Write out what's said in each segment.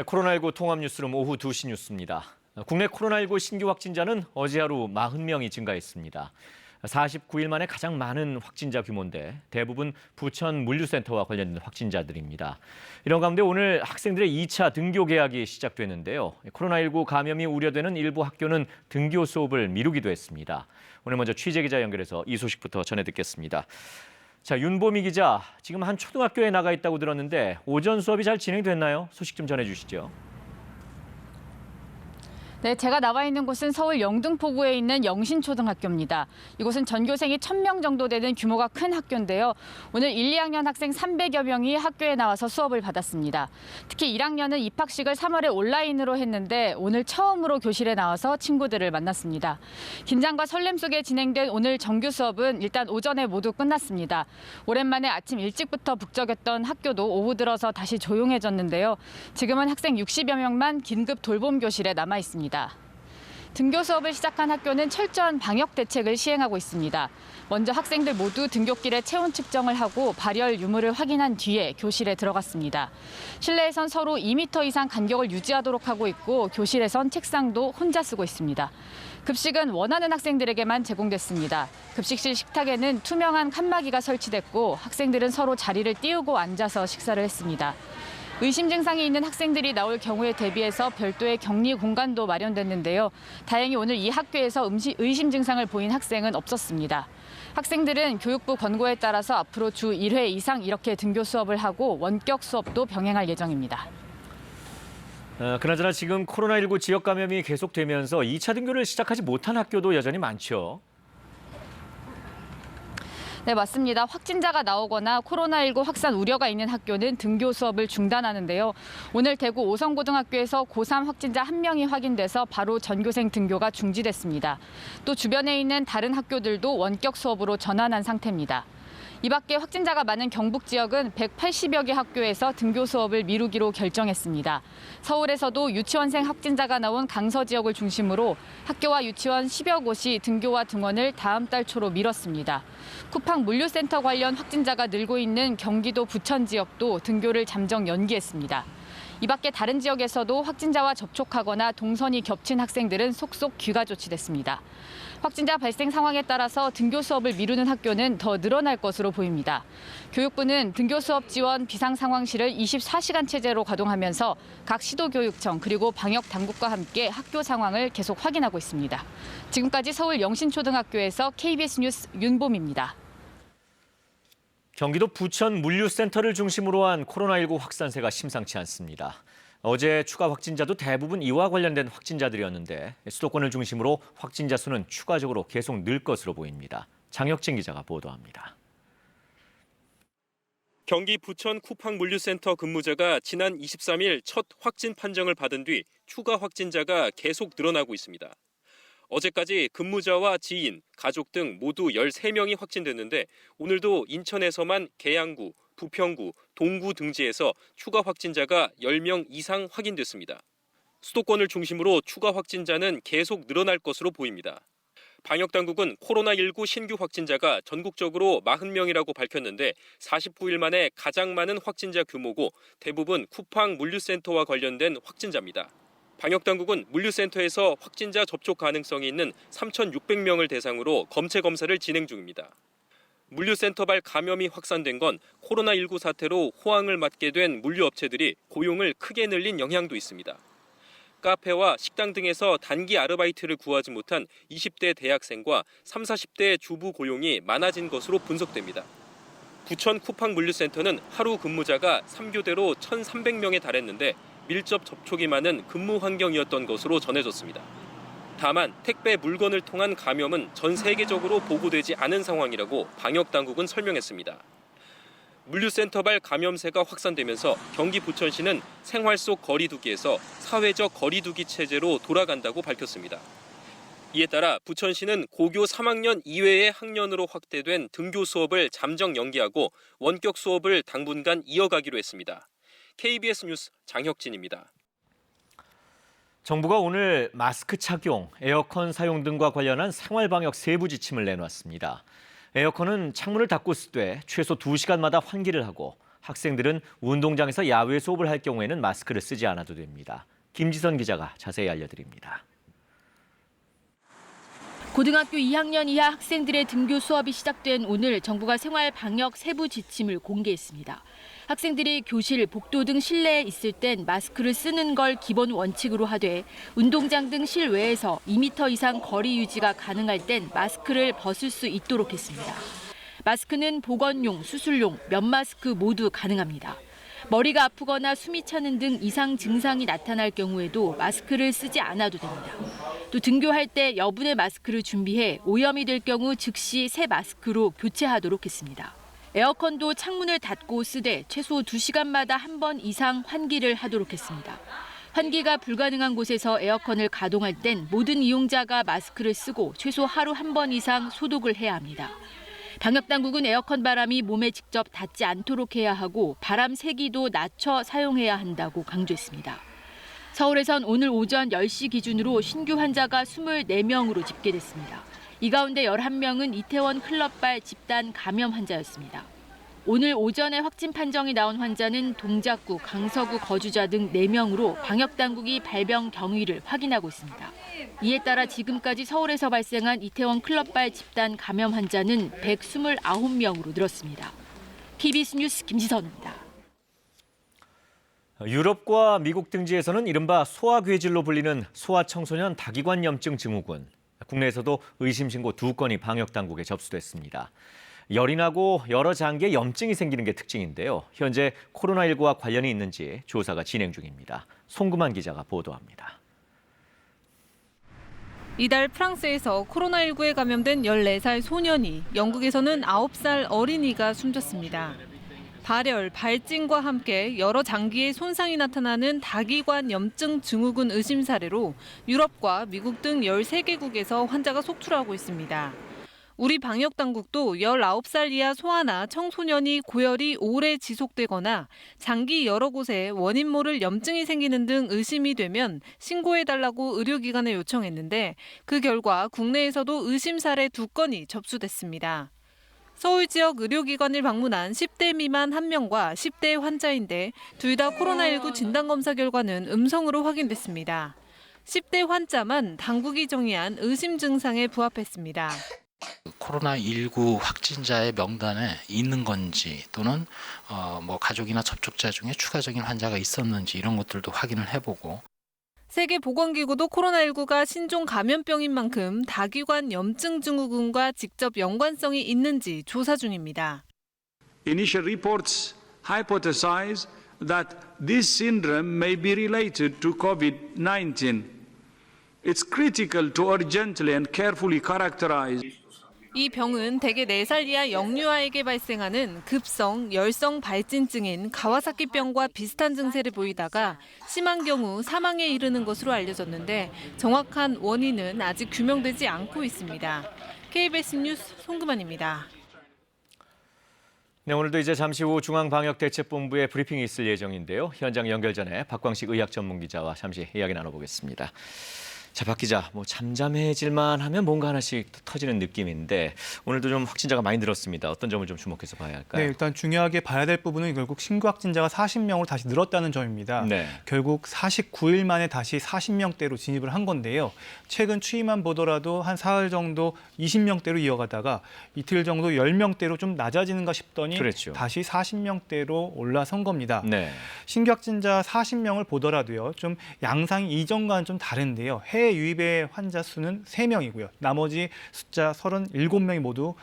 코로나19 통합 뉴스룸 오후 2시 뉴스입니다. 국내 코로나19 신규 확진자는 어제 하루 40명이 증가했습니다. 49일 만에 가장 많은 확진자 규모인데 대부분 부천 물류센터와 관련된 확진자들입니다. 이런 가운데 오늘 학생들의 2차 등교 개학이 시작되는데요. 코로나19 감염이 우려되는 일부 학교는 등교 수업을 미루기도 했습니다. 오늘 먼저 취재기자 연결해서 이 소식부터 전해 듣겠습니다. 자, 윤보미 기자, 지금 한 초등학교에 나가 있다고 들었는데 오전 수업이 잘 진행됐나요? 소식 좀 전해주시죠. 네, 제가 나와 있는 곳은 서울 영등포구에 있는 영신초등학교입니다. 이곳은 전교생이 1,000명 정도 되는 규모가 큰 학교인데요. 오늘 1, 2학년 학생 300여 명이 학교에 나와서 수업을 받았습니다. 특히 1학년은 입학식을 3월에 온라인으로 했는데 오늘 처음으로 교실에 나와서 친구들을 만났습니다. 긴장과 설렘 속에 진행된 오늘 정규 수업은 일단 오전에 모두 끝났습니다. 오랜만에 아침 일찍부터 북적였던 학교도 오후 들어서 다시 조용해졌는데요. 지금은 학생 60여 명만 긴급 돌봄 교실에 남아 있습니다. 등교 수업을 시작한 학교는 철저한 방역 대책을 시행하고 있습니다. 먼저 학생들 모두 등굣길에 체온 측정을 하고 발열 유무를 확인한 뒤에 교실에 들어갔습니다. 실내에선 서로 2m 이상 간격을 유지하도록 하고 있고 교실에선 책상도 혼자 쓰고 있습니다. 급식은 원하는 학생들에게만 제공됐습니다. 급식실 식탁에는 투명한 칸막이가 설치됐고 학생들은 서로 자리를 띄우고 앉아서 식사를 했습니다. 의심 증상이 있는 학생들이 나올 경우에 대비해서 별도의 격리 공간도 마련됐는데요. 다행히 오늘 이 학교에서 의심 증상을 보인 학생은 없었습니다. 학생들은 교육부 권고에 따라서 앞으로 주 1회 이상 이렇게 등교 수업을 하고 원격 수업도 병행할 예정입니다. 그나저나 지금 코로나19 지역 감염이 계속되면서 2차 등교를 시작하지 못한 학교도 여전히 많죠. 네, 맞습니다. 확진자가 나오거나 코로나19 확산 우려가 있는 학교는 등교 수업을 중단하는데요. 오늘 대구 오성고등학교에서 고3 확진자 1명이 확인돼서 바로 전교생 등교가 중지됐습니다. 또 주변에 있는 다른 학교들도 원격 수업으로 전환한 상태입니다. 이 밖에 확진자가 많은 경북 지역은 180여 개 학교에서 등교 수업을 미루기로 결정했습니다. 서울에서도 유치원생 확진자가 나온 강서 지역을 중심으로 학교와 유치원 10여 곳이 등교와 등원을 다음 달 초로 미뤘습니다. 쿠팡 물류센터 관련 확진자가 늘고 있는 경기도 부천 지역도 등교를 잠정 연기했습니다. 이 밖에 다른 지역에서도 확진자와 접촉하거나 동선이 겹친 학생들은 속속 귀가 조치됐습니다. 확진자 발생 상황에 따라서 등교 수업을 미루는 학교는 더 늘어날 것으로 보입니다. 교육부는 등교 수업 지원 비상상황실을 24시간 체제로 가동하면서 각 시도교육청 그리고 방역 당국과 함께 학교 상황을 계속 확인하고 있습니다. 지금까지 서울 영신초등학교에서 KBS 뉴스 윤봄입니다. 경기도 부천 물류센터를 중심으로 한 코로나19 확산세가 심상치 않습니다. 어제 추가 확진자도 대부분 이와 관련된 확진자들이었는데 수도권을 중심으로 확진자 수는 추가적으로 계속 늘 것으로 보입니다. 장혁진 기자가 보도합니다. 경기 부천 쿠팡 물류센터 근무자가 지난 23일 첫 확진 판정을 받은 뒤 추가 확진자가 계속 늘어나고 있습니다. 어제까지 근무자와 지인, 가족 등 모두 13명이 확진됐는데 오늘도 인천에서만 계양구, 부평구, 동구 등지에서 추가 확진자가 10명 이상 확인됐습니다. 수도권을 중심으로 추가 확진자는 계속 늘어날 것으로 보입니다. 방역당국은 코로나19 신규 확진자가 전국적으로 40명이라고 밝혔는데 49일 만에 가장 많은 확진자 규모고 대부분 쿠팡 물류센터와 관련된 확진자입니다. 방역당국은 물류센터에서 확진자 접촉 가능성이 있는 3,600명을 대상으로 검체 검사를 진행 중입니다. 물류센터발 감염이 확산된 건 코로나19 사태로 호황을 맞게 된 물류업체들이 고용을 크게 늘린 영향도 있습니다. 카페와 식당 등에서 단기 아르바이트를 구하지 못한 20대 대학생과 30, 40대 주부 고용이 많아진 것으로 분석됩니다. 부천 쿠팡 물류센터는 하루 근무자가 3교대로 1,300명에 달했는데 밀접 접촉이 많은 근무 환경이었던 것으로 전해졌습니다. 다만 택배 물건을 통한 감염은 전 세계적으로 보고되지 않은 상황이라고 방역당국은 설명했습니다. 물류센터발 감염세가 확산되면서 경기 부천시는 생활 속 거리두기에서 사회적 거리두기 체제로 돌아간다고 밝혔습니다. 이에 따라 부천시는 고교 3학년 이외의 학년으로 확대된 등교 수업을 잠정 연기하고 원격 수업을 당분간 이어가기로 했습니다. KBS 뉴스 장혁진입니다. 정부가 오늘 마스크 착용, 에어컨 사용 등과 관련한 생활방역 세부 지침을 내놨습니다. 에어컨은 창문을 닫고 쓸 때 최소 2시간마다 환기를 하고 학생들은 운동장에서 야외 수업을 할 경우에는 마스크를 쓰지 않아도 됩니다. 김지선 기자가 자세히 알려드립니다. 고등학교 2학년 이하 학생들의 등교 수업이 시작된 오늘 정부가 생활 방역 세부 지침을 공개했습니다. 학생들이 교실, 복도 등 실내에 있을 땐 마스크를 쓰는 걸 기본 원칙으로 하되 운동장 등 실외에서 2m 이상 거리 유지가 가능할 땐 마스크를 벗을 수 있도록 했습니다. 마스크는 보건용, 수술용, 면 마스크 모두 가능합니다. 머리가 아프거나 숨이 차는 등 이상 증상이 나타날 경우에도 마스크를 쓰지 않아도 됩니다. 또 등교할 때 여분의 마스크를 준비해 오염이 될 경우 즉시 새 마스크로 교체하도록 했습니다. 에어컨도 창문을 닫고 쓰되 최소 2시간마다 한 번 이상 환기를 하도록 했습니다. 환기가 불가능한 곳에서 에어컨을 가동할 땐 모든 이용자가 마스크를 쓰고 최소 하루 한 번 이상 소독을 해야 합니다. 방역당국은 에어컨 바람이 몸에 직접 닿지 않도록 해야 하고 바람 세기도 낮춰 사용해야 한다고 강조했습니다. 서울에선 오늘 오전 10시 기준으로 신규 환자가 24명으로 집계됐습니다. 이 가운데 11명은 이태원 클럽발 집단 감염 환자였습니다. 오늘 오전에 확진 판정이 나온 환자는 동작구, 강서구 거주자 등 4명으로 방역당국이 발병 경위를 확인하고 있습니다. 이에 따라 지금까지 서울에서 발생한 이태원 클럽발 집단 감염 환자는 129명으로 늘었습니다. KBS 뉴스 김지선입니다. 유럽과 미국 등지에서는 이른바 소아괴질로 불리는 소아청소년 다기관염증 증후군. 국내에서도 의심 신고 2건이 방역당국에 접수됐습니다. 열이 나고 여러 장기에 염증이 생기는 게 특징인데요. 현재 코로나19와 관련이 있는지 조사가 진행 중입니다. 송금환 기자가 보도합니다. 이달 프랑스에서 코로나19에 감염된 14살 소년이, 영국에서는 9살 어린이가 숨졌습니다. 발열, 발진과 함께 여러 장기에 손상이 나타나는 다기관 염증 증후군 의심 사례로 유럽과 미국 등 13개국에서 환자가 속출하고 있습니다. 우리 방역당국도 19살 이하 소아나 청소년이 고열이 오래 지속되거나 장기 여러 곳에 원인 모를 염증이 생기는 등 의심이 되면 신고해달라고 의료기관에 요청했는데 그 결과 국내에서도 의심 사례 2건이 접수됐습니다. 서울 지역 의료기관을 방문한 10대 미만 1명과 10대 환자인데 둘 다 코로나19 진단검사 결과는 음성으로 확인됐습니다. 10대 환자만 당국이 정의한 의심 증상에 부합했습니다. 코로나19 확진자의 명단에 있는 건지 또는 가족이나 접촉자 중에 추가적인 환자가 있었는지 이런 것들도 확인을 해보고 세계보건기구도 코로나19가 신종 감염병인 만큼 다기관 염증 증후군과 직접 연관성이 있는지 조사 중입니다. Initial reports hypothesize that this syndrome may be related to COVID-19. It's critical to urgently and carefully characterize. 이 병은 대개 4살 이하 영유아에게 발생하는 급성 열성 발진증인 가와사키병과 비슷한 증세를 보이다가 심한 경우 사망에 이르는 것으로 알려졌는데 정확한 원인은 아직 규명되지 않고 있습니다. KBS 뉴스 송금환입니다. 네, 오늘도 이제 잠시 후 중앙방역대책본부의 브리핑이 있을 예정인데요. 현장 연결 전에 박광식 의학전문기자와 잠시 이야기 나눠보겠습니다. 자, 박 기자, 잠잠해질만 하면 뭔가 하나씩 터지는 느낌인데 오늘도 좀 확진자가 많이 늘었습니다. 어떤 점을 좀 주목해서 봐야 할까요? 네, 일단 중요하게 봐야 될 부분은 결국 신규 확진자가 40명으로 다시 늘었다는 점입니다. 네. 결국 49일 만에 다시 40명대로 진입을 한 건데요. 최근 추이만 보더라도 한 사흘 정도 20명대로 이어가다가 이틀 정도 10명대로 좀 낮아지는가 싶더니 그랬죠. 다시 40명대로 올라선 겁니다. 네. 신규 확진자 40명을 보더라도요. 좀 양상이 이전과는 좀 다른데요. 해외 유입의 환자 수는 3명이고요. 나머지 숫자 37명이 모두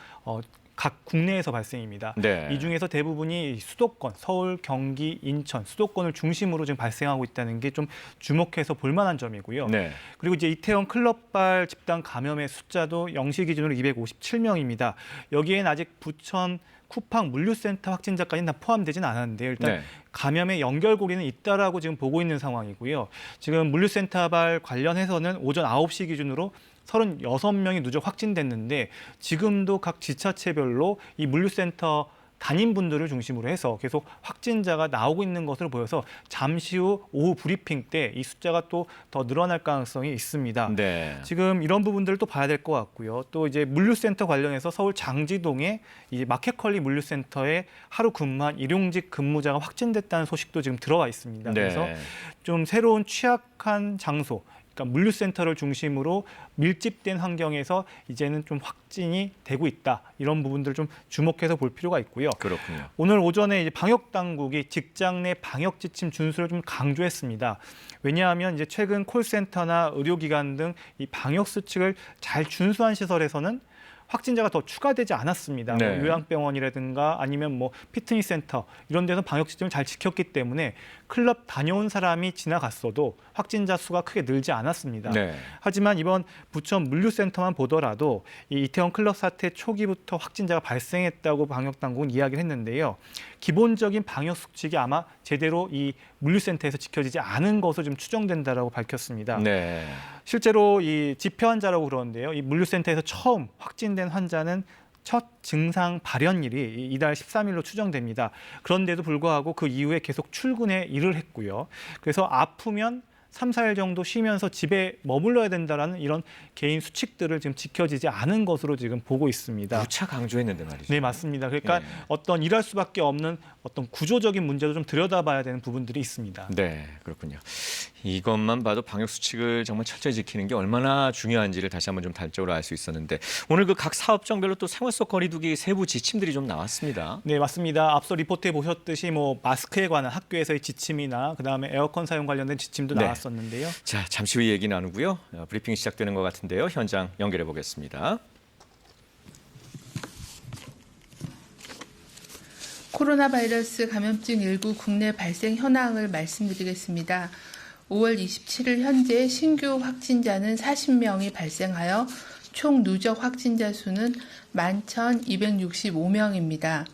각 국내에서 발생입니다. 네. 이 중에서 대부분이 수도권, 서울, 경기, 인천, 수도권을 중심으로 지금 발생하고 있다는 게 좀 주목해서 볼 만한 점이고요. 네. 그리고 이제 이태원 클럽발 집단 감염의 숫자도 0시 기준으로 257명입니다. 여기엔 아직 부천 쿠팡 물류센터 확진자까지는 다 포함되진 않았는데요. 일단 네. 감염의 연결고리는 있다라고 지금 보고 있는 상황이고요. 지금 물류센터발 관련해서는 오전 9시 기준으로 36명이 누적 확진됐는데 지금도 각 지자체별로 이 물류센터 담임분들을 중심으로 해서 계속 확진자가 나오고 있는 것으로 보여서 잠시 후 오후 브리핑 때 이 숫자가 또 더 늘어날 가능성이 있습니다. 네. 지금 이런 부분들을 또 봐야 될 것 같고요. 또 이제 물류센터 관련해서 서울 장지동에 이 마켓컬리 물류센터에 하루 근무한 일용직 근무자가 확진됐다는 소식도 지금 들어와 있습니다. 네. 그래서 좀 새로운 취약한 장소, 그러니까 물류센터를 중심으로 밀집된 환경에서 이제는 좀 확진이 되고 있다. 이런 부분들을 좀 주목해서 볼 필요가 있고요. 그렇군요. 오늘 오늘 오전에 이제 방역 당국이 직장 내 방역 지침 준수를 좀 강조했습니다. 왜냐하면 이제 최근 콜센터나 의료기관 등 이 방역 수칙을 잘 준수한 시설에서는 확진자가 더 추가되지 않았습니다. 네. 뭐 요양병원이라든가 아니면 뭐 피트니스 센터 이런 데서 방역 지침을 잘 지켰기 때문에 클럽 다녀온 사람이 지나갔어도 확진자 수가 크게 늘지 않았습니다. 네. 하지만 이번 부천 물류센터만 보더라도 이 이태원 클럽 사태 초기부터 확진자가 발생했다고 방역당국은 이야기를 했는데요. 기본적인 방역 수칙이 아마 제대로 이 물류센터에서 지켜지지 않은 것으로 좀 추정된다라고 밝혔습니다. 네. 실제로 이 집회 환자라고 그러는데요. 이 물류센터에서 처음 확진된 환자는 첫 증상 발현일이 이달 13일로 추정됩니다. 그런데도 불구하고 그 이후에 계속 출근에 일을 했고요. 그래서 아프면 3, 4일 정도 쉬면서 집에 머물러야 된다라는 이런 개인 수칙들을 지금 지켜지지 않은 것으로 지금 보고 있습니다. 무차 강조했는데 말이죠. 네, 맞습니다. 그러니까 네. 어떤 일할 수밖에 없는 어떤 구조적인 문제도 좀 들여다봐야 되는 부분들이 있습니다. 네, 그렇군요. 이것만 봐도 방역 수칙을 정말 철저히 지키는 게 얼마나 중요한지를 다시 한번 좀 단적으로 알 수 있었는데 오늘 그 각 사업장별로 또 생활 속 거리두기 세부 지침들이 좀 나왔습니다. 네, 맞습니다. 앞서 리포트에 보셨듯이 뭐 마스크에 관한 학교에서의 지침이나 그다음에 에어컨 사용 관련된 지침도 네. 나왔었는데요. 자, 잠시 후 얘기 나누고요. 브리핑이 시작되는 것 같은데요. 현장 연결해 보겠습니다. 코로나 바이러스 감염증 19 국내 발생 현황을 말씀드리겠습니다. 5월 27일 현재 신규 확진자는 40명이 발생하여 총 누적 확진자 수는 11,265명입니다.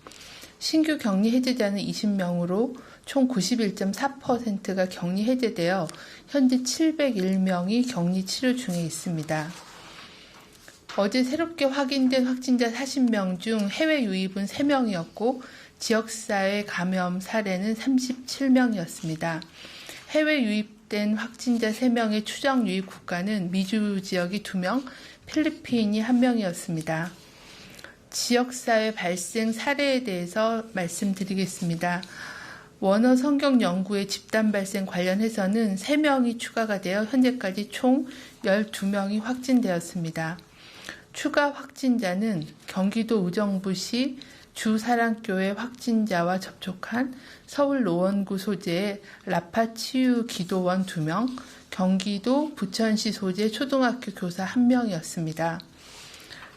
신규 격리 해제자는 20명으로 총 91.4%가 격리 해제되어 현재 701명이 격리 치료 중에 있습니다. 어제 새롭게 확인된 확진자 40명 중 해외 유입은 3명이었고 지역사회 감염 사례는 37명이었습니다. 해외 유입된 확진자 3명의 추정 유입 국가는 미주 지역이 2명, 필리핀이 1명이었습니다. 지역사회 발생 사례에 대해서 말씀드리겠습니다. 원어 성경 연구의 집단 발생 관련해서는 3명이 추가가 되어 현재까지 총 12명이 확진되었습니다. 추가 확진자는 경기도 의정부시 주사랑교회 확진자와 접촉한 서울 노원구 소재의 라파 치유 기도원 2명, 경기도 부천시 소재 초등학교 교사 1명이었습니다.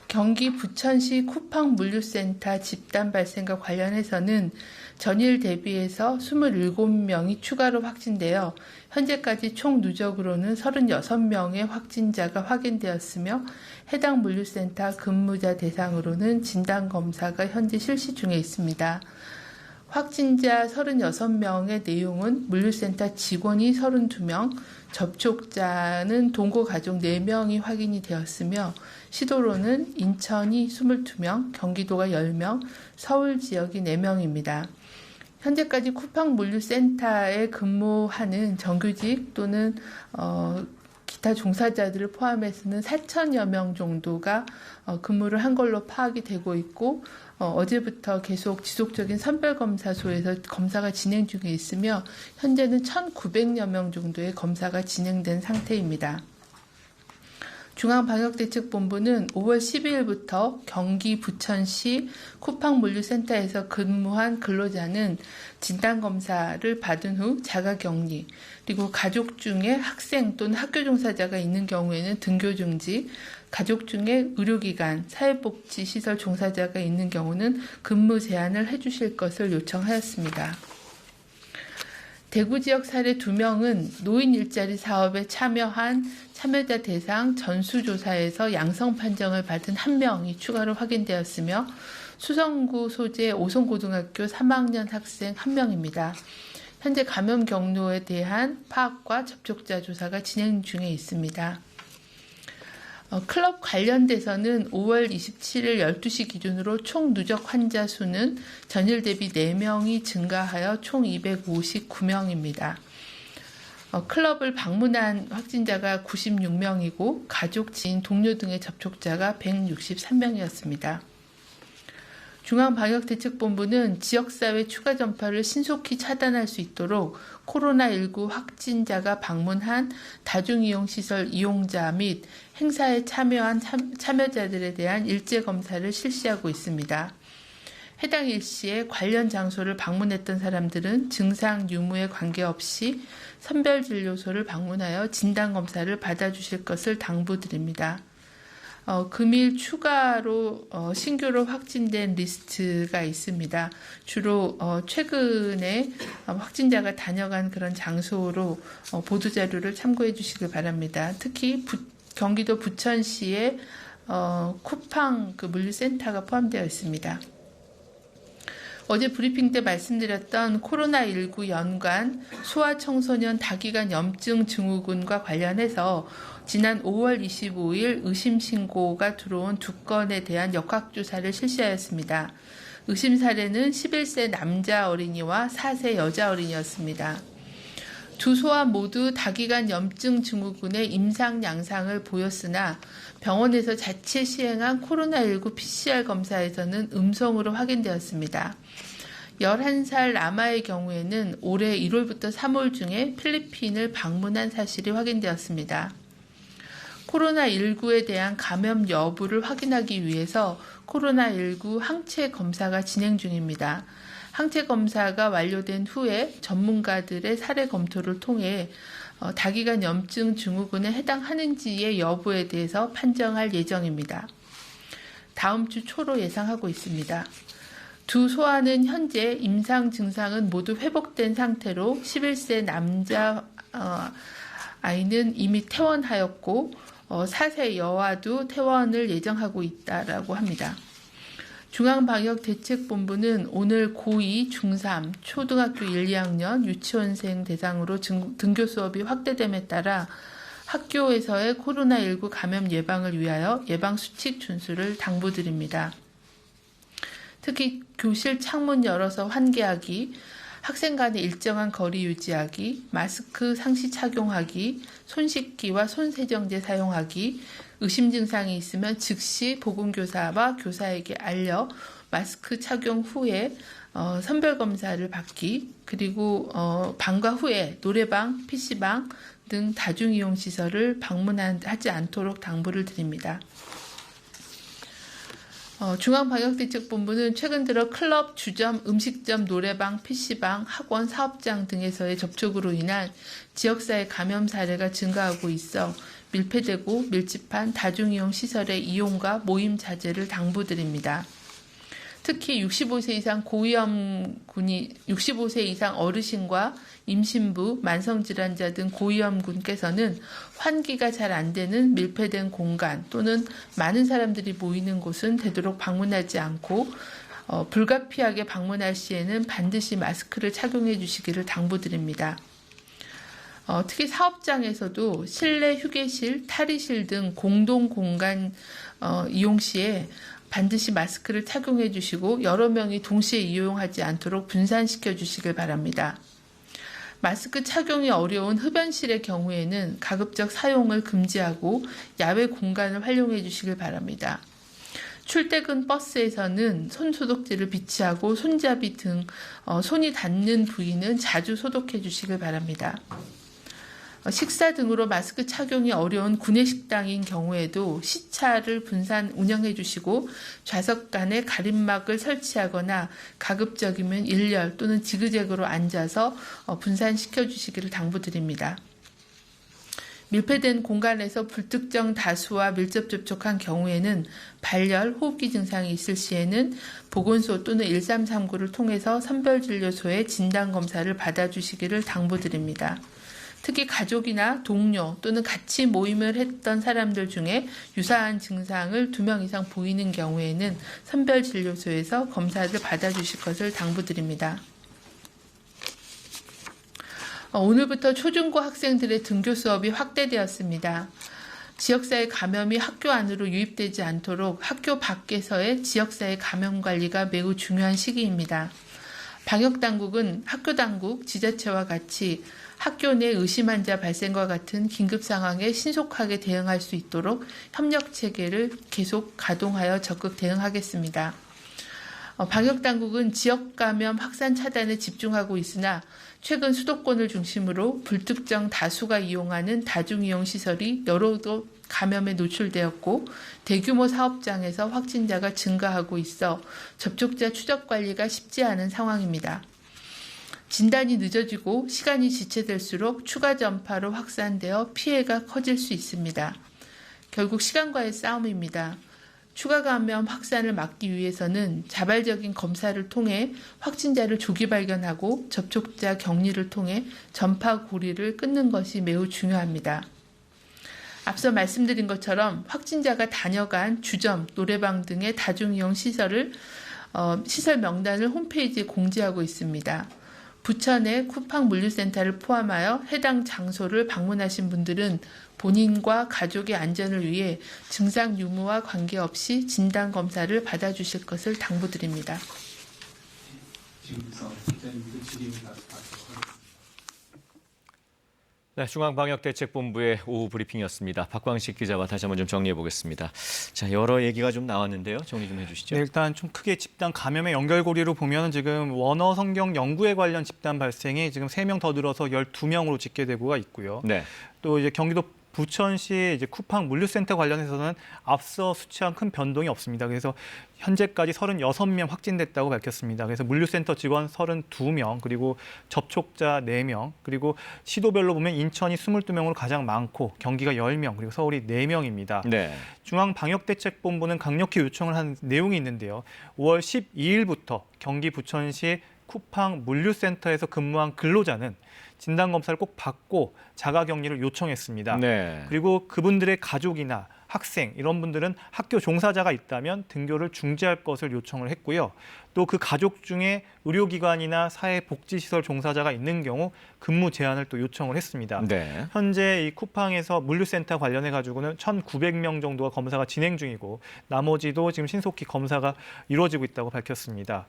경기 부천시 쿠팡 물류센터 집단 발생과 관련해서는 전일 대비해서 27명이 추가로 확진되어 현재까지 총 누적으로는 36명의 확진자가 확인되었으며 해당 물류센터 근무자 대상으로는 진단검사가 현재 실시 중에 있습니다. 확진자 36명의 내용은 물류센터 직원이 32명, 접촉자는 동거 가족 4명이 확인이 되었으며 시도로는 인천이 22명, 경기도가 10명, 서울 지역이 4명입니다. 현재까지 쿠팡 물류센터에 근무하는 정규직 또는 기타 종사자들을 포함해서는 4천여 명 정도가 근무를 한 걸로 파악이 되고 있고 어제부터 계속 지속적인 선별검사소에서 검사가 진행 중에 있으며 현재는 1,900여 명 정도의 검사가 진행된 상태입니다. 중앙방역대책본부는 5월 12일부터 경기 부천시 쿠팡 물류센터에서 근무한 근로자는 진단검사를 받은 후 자가격리, 그리고 가족 중에 학생 또는 학교 종사자가 있는 경우에는 등교중지, 가족 중에 의료기관, 사회복지시설 종사자가 있는 경우는 근무 제한을 해주실 것을 요청하였습니다. 대구 지역 사례 2명은 노인 일자리 사업에 참여한 참여자 대상 전수조사에서 양성 판정을 받은 1명이 추가로 확인되었으며 수성구 소재 오송고등학교 3학년 학생 1명입니다. 현재 감염 경로에 대한 파악과 접촉자 조사가 진행 중에 있습니다. 클럽 관련돼서는 5월 27일 12시 기준으로 총 누적 환자 수는 전일 대비 4명이 증가하여 총 259명입니다. 클럽을 방문한 확진자가 96명이고 가족, 지인, 동료 등의 접촉자가 163명이었습니다. 중앙방역대책본부는 지역사회 추가 전파를 신속히 차단할 수 있도록 코로나19 확진자가 방문한 다중이용시설 이용자 및 행사에 참여한 참여자들에 대한 일제검사를 실시하고 있습니다. 해당 일시에 관련 장소를 방문했던 사람들은 증상 유무에 관계없이 선별진료소를 방문하여 진단검사를 받아주실 것을 당부드립니다. 금일 추가로 신규로 확진된 리스트가 있습니다. 주로 최근에 확진자가 다녀간 그런 장소로 보도자료를 참고해 주시길 바랍니다. 특히 경기도 부천시에 쿠팡 물류센터가 포함되어 있습니다. 어제 브리핑 때 말씀드렸던 코로나19 연관 소아청소년 다기관 염증 증후군과 관련해서 지난 5월 25일 의심 신고가 들어온 2건에 대한 역학조사를 실시하였습니다. 의심 사례는 11세 남자 어린이와 4세 여자 어린이였습니다. 두 소아 모두 다기관 염증 증후군의 임상 양상을 보였으나 병원에서 자체 시행한 코로나19 PCR 검사에서는 음성으로 확인되었습니다. 11살 남아의 경우에는 올해 1월부터 3월 중에 필리핀을 방문한 사실이 확인되었습니다. 코로나19에 대한 감염 여부를 확인하기 위해서 코로나19 항체 검사가 진행 중입니다. 항체 검사가 완료된 후에 전문가들의 사례 검토를 통해 다기관 염증 증후군에 해당하는지의 여부에 대해서 판정할 예정입니다. 다음 주 초로 예상하고 있습니다. 두 소아는 현재 임상 증상은 모두 회복된 상태로 11세 남자 아이는 이미 퇴원하였고 4세 여아도 퇴원을 예정하고 있다라고 합니다. 중앙방역대책본부는 오늘 고2, 중3, 초등학교 1, 2학년, 유치원생 대상으로 등교 수업이 확대됨에 따라 학교에서의 코로나19 감염 예방을 위하여 예방수칙 준수를 당부드립니다. 특히 교실 창문 열어서 환기하기, 학생 간의 일정한 거리 유지하기, 마스크 상시 착용하기, 손 씻기와 손세정제 사용하기, 의심 증상이 있으면 즉시 보건교사와 교사에게 알려 마스크 착용 후에 선별검사를 받기, 그리고 방과 후에 노래방, PC방 등 다중이용시설을 방문하지 않도록 당부를 드립니다. 중앙방역대책본부는 최근 들어 클럽, 주점, 음식점, 노래방, PC방, 학원, 사업장 등에서의 접촉으로 인한 지역사회 감염 사례가 증가하고 있어 밀폐되고 밀집한 다중이용 시설의 이용과 모임 자제를 당부드립니다. 특히 65세 이상 고위험군이 65세 이상 어르신과 임신부, 만성질환자 등 고위험군께서는 환기가 잘 안 되는 밀폐된 공간 또는 많은 사람들이 모이는 곳은 되도록 방문하지 않고 불가피하게 방문할 시에는 반드시 마스크를 착용해 주시기를 당부드립니다. 특히 사업장에서도 실내 휴게실, 탈의실 등 공동 공간 이용 시에 반드시 마스크를 착용해 주시고 여러 명이 동시에 이용하지 않도록 분산시켜 주시길 바랍니다. 마스크 착용이 어려운 흡연실의 경우에는 가급적 사용을 금지하고 야외 공간을 활용해 주시길 바랍니다. 출퇴근 버스에서는 손소독제를 비치하고 손잡이 등 손이 닿는 부위는 자주 소독해 주시길 바랍니다. 식사 등으로 마스크 착용이 어려운 구내식당인 경우에도 시차를 분산 운영해 주시고 좌석 간에 가림막을 설치하거나 가급적이면 일렬 또는 지그재그로 앉아서 분산시켜 주시기를 당부드립니다. 밀폐된 공간에서 불특정 다수와 밀접 접촉한 경우에는 발열, 호흡기 증상이 있을 시에는 보건소 또는 1339를 통해서 선별진료소에 진단검사를 받아주시기를 당부드립니다. 특히 가족이나 동료 또는 같이 모임을 했던 사람들 중에 유사한 증상을 2명 이상 보이는 경우에는 선별진료소에서 검사를 받아주실 것을 당부드립니다. 오늘부터 초중고 학생들의 등교 수업이 확대되었습니다. 지역사회 감염이 학교 안으로 유입되지 않도록 학교 밖에서의 지역사회 감염 관리가 매우 중요한 시기입니다. 방역당국은 학교당국, 지자체와 같이 학교 내 의심 환자 발생과 같은 긴급 상황에 신속하게 대응할 수 있도록 협력체계를 계속 가동하여 적극 대응하겠습니다. 방역당국은 지역 감염 확산 차단에 집중하고 있으나 최근 수도권을 중심으로 불특정 다수가 이용하는 다중이용시설이 여러 곳 감염에 노출되었고 대규모 사업장에서 확진자가 증가하고 있어 접촉자 추적 관리가 쉽지 않은 상황입니다. 진단이 늦어지고 시간이 지체될수록 추가 전파로 확산되어 피해가 커질 수 있습니다. 결국 시간과의 싸움입니다. 추가 감염 확산을 막기 위해서는 자발적인 검사를 통해 확진자를 조기 발견하고 접촉자 격리를 통해 전파 고리를 끊는 것이 매우 중요합니다. 앞서 말씀드린 것처럼 확진자가 다녀간 주점, 노래방 등의 다중이용 시설 명단을 홈페이지에 공지하고 있습니다. 부천의 쿠팡 물류센터를 포함하여 해당 장소를 방문하신 분들은 본인과 가족의 안전을 위해 증상 유무와 관계없이 진단검사를 받아주실 것을 당부드립니다. 네, 중앙방역대책본부의 오후 브리핑이었습니다. 박광식 기자와 다시 한번 좀 정리해 보겠습니다. 자, 여러 얘기가 좀 나왔는데요. 정리 좀 해주시죠. 네, 일단 좀 크게 집단 감염의 연결고리로 보면 지금 원어 성경 연구에 관련 집단 발생이 지금 3명 더 늘어서 12명으로 집계되고가 있고요. 네. 또 이제 경기도 부천시 이제 쿠팡 물류센터 관련해서는 앞서 수치와 큰 변동이 없습니다. 그래서 현재까지 36명 확진됐다고 밝혔습니다. 그래서 물류센터 직원 32명, 그리고 접촉자 4명, 그리고 시도별로 보면 인천이 22명으로 가장 많고 경기가 10명, 그리고 서울이 4명입니다. 네. 중앙방역대책본부는 강력히 요청을 한 내용이 있는데요. 5월 12일부터 경기 부천시 쿠팡 물류센터에서 근무한 근로자는 진단검사를 꼭 받고 자가격리를 요청했습니다. 네. 그리고 그분들의 가족이나 학생 이런 분들은 학교 종사자가 있다면 등교를 중지할 것을 요청을 했고요. 또 그 가족 중에 의료기관이나 사회복지시설 종사자가 있는 경우 근무 제한을 또 요청을 했습니다. 네. 현재 이 쿠팡에서 물류센터 관련해 가지고는 1,900명 정도가 검사가 진행 중이고 나머지도 지금 신속히 검사가 이루어지고 있다고 밝혔습니다.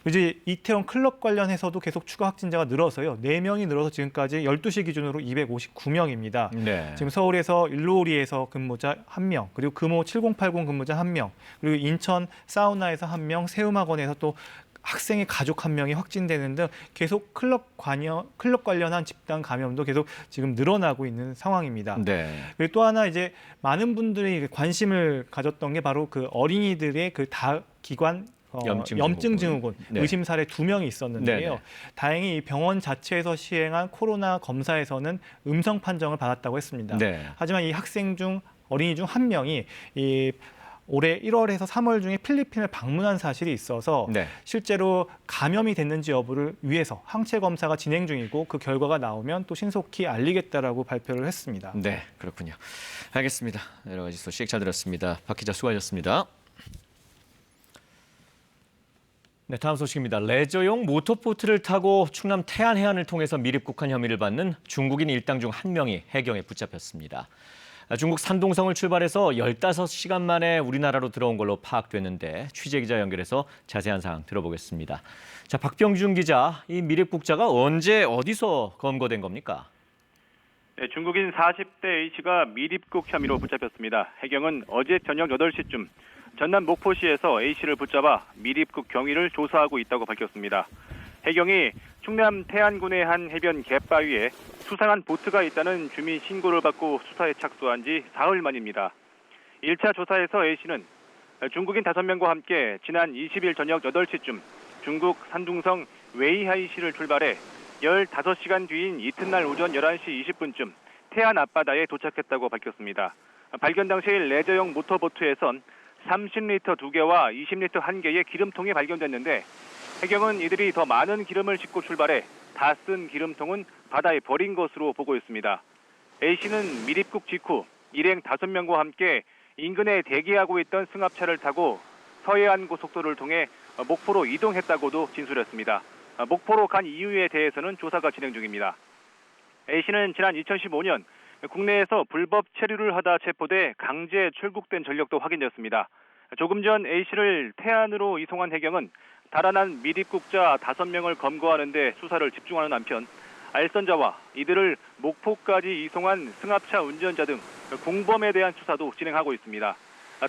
이제 이태원 클럽 관련해서도 계속 추가 확진자가 늘어서요. 4명이 늘어서 지금까지 12시 기준으로 259명입니다. 네. 지금 서울에서 일로리에서 근무자 1명, 그리고 금호 7080 근무자 1명, 그리고 인천 사우나에서 1명, 세움학원에서 또 학생의 가족 1명이 확진되는 등 계속 클럽 관련한 집단 감염도 계속 지금 늘어나고 있는 상황입니다. 네. 그리고 또 하나 이제 많은 분들이 관심을 가졌던 게 바로 그 어린이들의 그 기관 염증 증후군 네. 의심 사례 2명이 있었는데요. 네네. 다행히 이 병원 자체에서 시행한 코로나 검사에서는 음성 판정을 받았다고 했습니다. 네. 하지만 이 어린이 중 1명이 올해 1월에서 3월 중에 필리핀을 방문한 사실이 있어서 네. 실제로 감염이 됐는지 여부를 위해서 항체 검사가 진행 중이고 그 결과가 나오면 또 신속히 알리겠다라고 발표를 했습니다. 네, 그렇군요. 알겠습니다. 여러 가지 소식 잘 들었습니다. 박 기자 수고하셨습니다. 네, 다음 소식입니다. 레저용 모터보트를 타고 충남 태안 해안을 통해서 미립국한 혐의를 받는 중국인 일당 중 1명이 해경에 붙잡혔습니다. 중국 산동성을 출발해서 15시간 만에 우리나라로 들어온 걸로 파악됐는데 취재기자 연결해서 자세한 사항 들어보겠습니다. 자, 박병준 기자, 이 미립국자가 언제 어디서 검거된 겁니까? 네, 중국인 40대 A씨가 미립국 혐의로 붙잡혔습니다. 해경은 어제 저녁 8시쯤 전남 목포시에서 A씨를 붙잡아 미립국 경위를 조사하고 있다고 밝혔습니다. 해경이 충남 태안군의 한 해변 갯바위에 수상한 보트가 있다는 주민 신고를 받고 수사에 착수한 지 사흘 만입니다. 1차 조사에서 A씨는 중국인 5명과 함께 지난 20일 저녁 8시쯤 중국 산둥성 웨이하이시를 출발해 15시간 뒤인 이튿날 오전 11시 20분쯤 태안 앞바다에 도착했다고 밝혔습니다. 발견 당시 레저용 모터보트에선 30리터 2개와 20리터 1개의 기름통이 발견됐는데 해경은 이들이 더 많은 기름을 싣고 출발해 다 쓴 기름통은 바다에 버린 것으로 보고 있습니다. A씨는 미립국 직후 일행 5명과 함께 인근에 대기하고 있던 승합차를 타고 서해안 고속도로를 통해 목포로 이동했다고도 진술했습니다. 목포로 간 이유에 대해서는 조사가 진행 중입니다. A씨는 지난 2015년 국내에서 불법 체류를 하다 체포돼 강제 출국된 전력도 확인됐습니다. 조금 전 A씨를 태안으로 이송한 해경은 달아난 미입국자 5명을 검거하는 데 수사를 집중하는 한편 알선자와 이들을 목포까지 이송한 승합차 운전자 등 공범에 대한 수사도 진행하고 있습니다.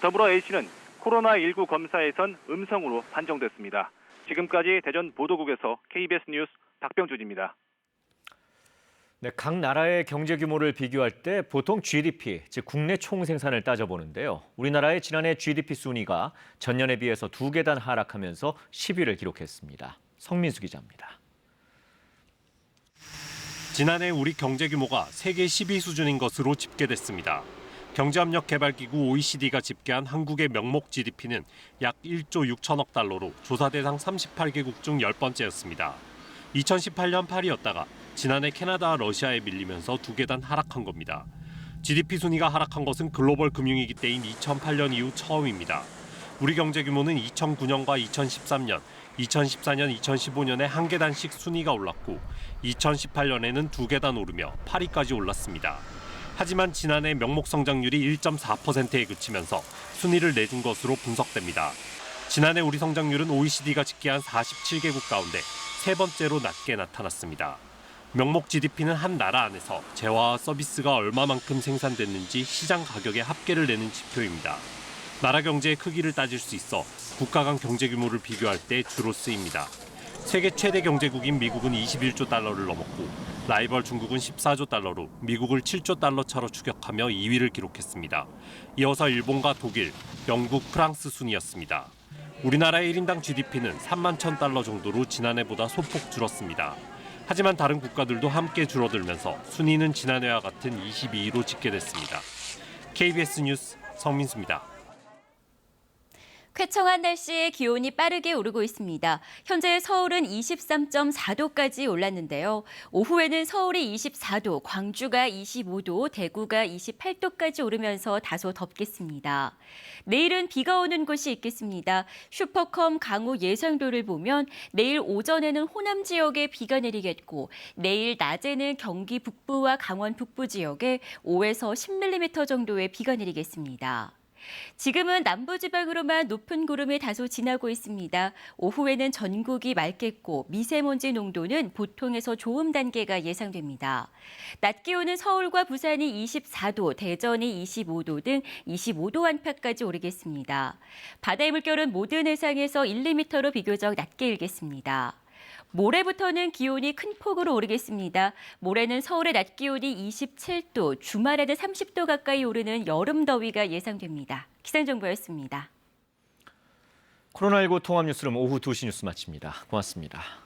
더불어 A씨는 코로나19 검사에선 음성으로 판정됐습니다. 지금까지 대전 보도국에서 KBS 뉴스 박병준입니다. 네, 각 나라의 경제 규모를 비교할 때 보통 GDP, 즉 국내 총생산을 따져보는데요. 우리나라의 지난해 GDP 순위가 전년에 비해서 2계단 하락하면서 10위를 기록했습니다. 성민수 기자입니다. 지난해 우리 경제 규모가 세계 10위 수준인 것으로 집계됐습니다. 경제협력개발기구 OECD가 집계한 한국의 명목 GDP는 약 1조 6천억 달러로 조사 대상 38개국 중 10번째였습니다. 2018년 8위였다가 지난해 캐나다와 러시아에 밀리면서 2계단 하락한 겁니다. GDP 순위가 하락한 것은 글로벌 금융위기 때인 2008년 이후 처음입니다. 우리 경제 규모는 2009년과 2013년, 2014년, 2015년에 한 계단씩 순위가 올랐고 2018년에는 2계단 오르며 8위까지 올랐습니다. 하지만 지난해 명목 성장률이 1.4%에 그치면서 순위를 내준 것으로 분석됩니다. 지난해 우리 성장률은 OECD가 집계한 47개국 가운데 3번째로 낮게 나타났습니다. 명목 GDP는 한 나라 안에서 재화와 서비스가 얼마만큼 생산됐는지 시장 가격에 합계를 내는 지표입니다. 나라 경제의 크기를 따질 수 있어 국가 간 경제 규모를 비교할 때 주로 쓰입니다. 세계 최대 경제국인 미국은 21조 달러를 넘었고 라이벌 중국은 14조 달러로 미국을 7조 달러 차로 추격하며 2위를 기록했습니다. 이어서 일본과 독일, 영국, 프랑스 순이었습니다. 우리나라의 1인당 GDP는 3만 1,000달러 정도로 지난해보다 소폭 줄었습니다. 하지만 다른 국가들도 함께 줄어들면서 순위는 지난해와 같은 22위로 집계됐습니다. KBS 뉴스 성민수입니다. 쾌청한 날씨에 기온이 빠르게 오르고 있습니다. 현재 서울은 23.4도까지 올랐는데요. 오후에는 서울이 24도, 광주가 25도, 대구가 28도까지 오르면서 다소 덥겠습니다. 내일은 비가 오는 곳이 있겠습니다. 슈퍼컴 강우 예상도를 보면 내일 오전에는 호남 지역에 비가 내리겠고 내일 낮에는 경기 북부와 강원 북부 지역에 5에서 10mm 정도의 비가 내리겠습니다. 지금은 남부지방으로만 높은 구름이 다소 지나고 있습니다. 오후에는 전국이 맑겠고 미세먼지 농도는 보통에서 좋음 단계가 예상됩니다. 낮 기온은 서울과 부산이 24도, 대전이 25도 등 25도 안팎까지 오르겠습니다. 바다의 물결은 모든 해상에서 1, 2m로 비교적 낮게 일겠습니다. 모레부터는 기온이 큰 폭으로 오르겠습니다. 모레는 서울의 낮 기온이 27도, 주말에는 30도 가까이 오르는 여름 더위가 예상됩니다. 기상정보였습니다. 코로나19 통합 뉴스룸 오후 2시 뉴스 마칩니다. 고맙습니다.